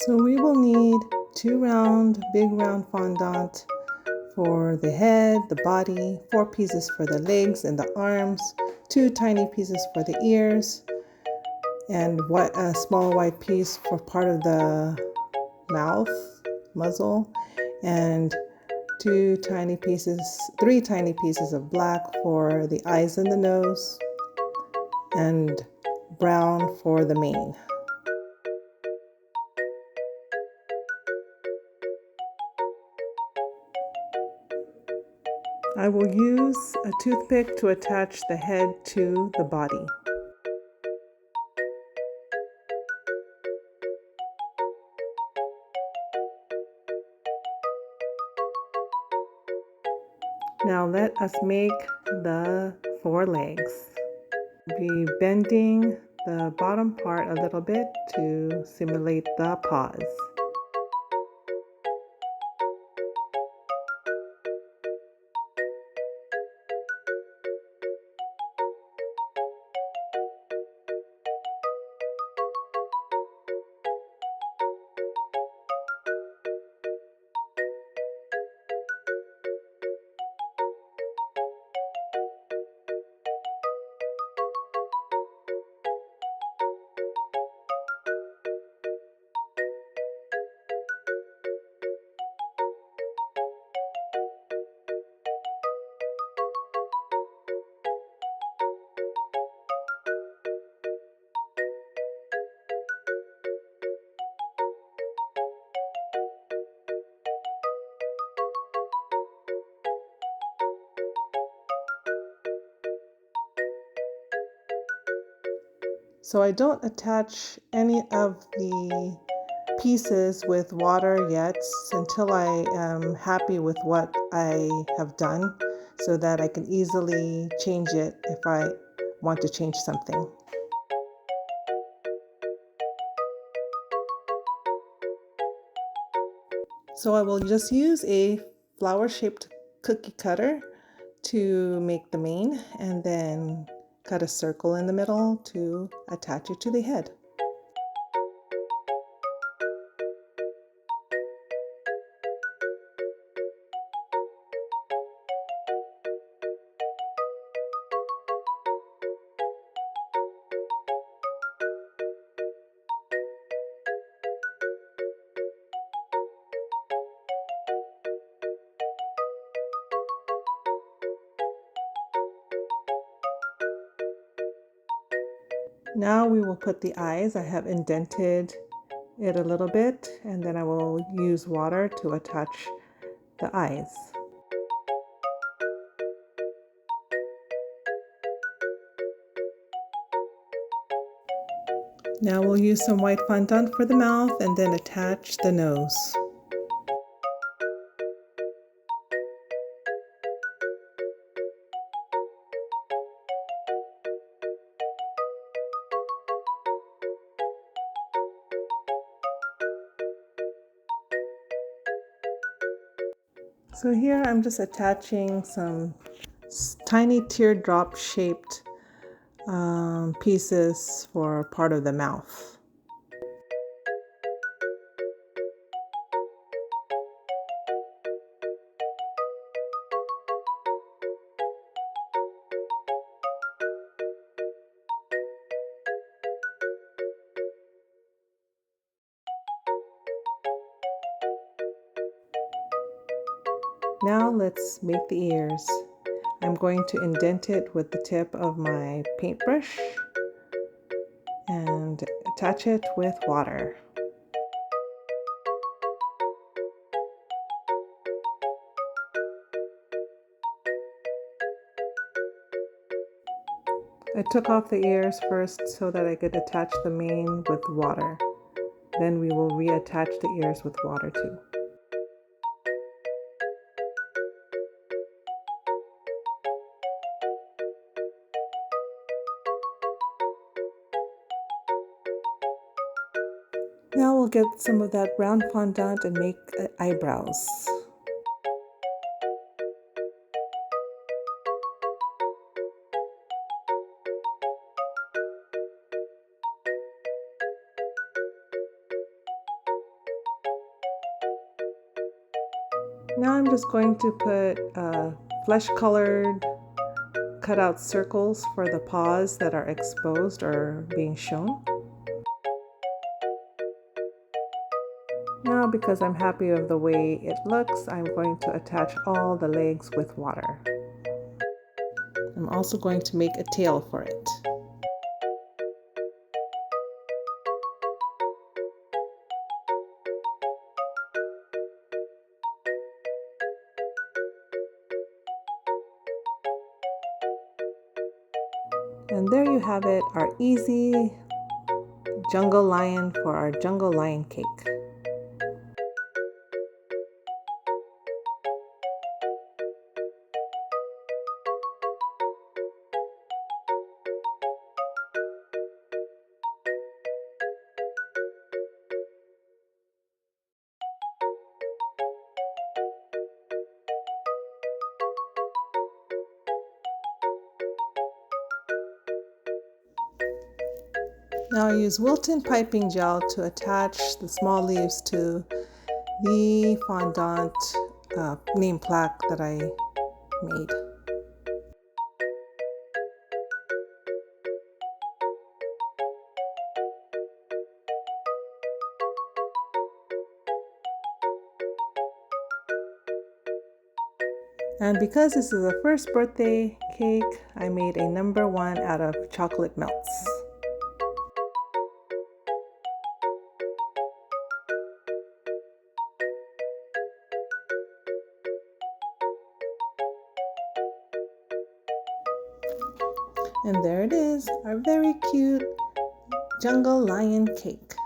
So we will need 2 big round fondant for the head, the body, 4 pieces for the legs and the arms, 2 tiny pieces for the ears, and a small white piece for part of the mouth, muzzle, and 3 tiny pieces of black for the eyes and the nose, and brown for the mane. I will use a toothpick to attach the head to the body. Now let us make the 4 legs. Be bending the bottom part a little bit to simulate the paws. So I don't attach any of the pieces with water yet until I am happy with what I have done, so that I can easily change it if I want to change something. So I will just use a flower-shaped cookie cutter to make the mane, and then cut a circle in the middle to attach it to the head. Now we will put the eyes. I have indented it a little bit, and then I will use water to attach the eyes. Now we'll use some white fondant for the mouth and then attach the nose. So here I'm just attaching some tiny teardrop shaped pieces for part of the mouth. Now let's make the ears. I'm going to indent it with the tip of my paintbrush and attach it with water. I took off the ears first so that I could attach the mane with water. Then we will reattach the ears with water too. Now we'll get some of that brown fondant and make eyebrows. Now I'm just going to put flesh-colored cut out circles for the paws that are exposed or being shown. Now, because I'm happy with the way it looks, I'm going to attach all the legs with water. I'm also going to make a tail for it. And there you have it, our easy jungle lion for our jungle lion cake. Now I use Wilton piping gel to attach the small leaves to the fondant name plaque that I made. And because this is a first birthday cake, I made a number 1 out of chocolate melts. And there it is, our very cute jungle lion cake.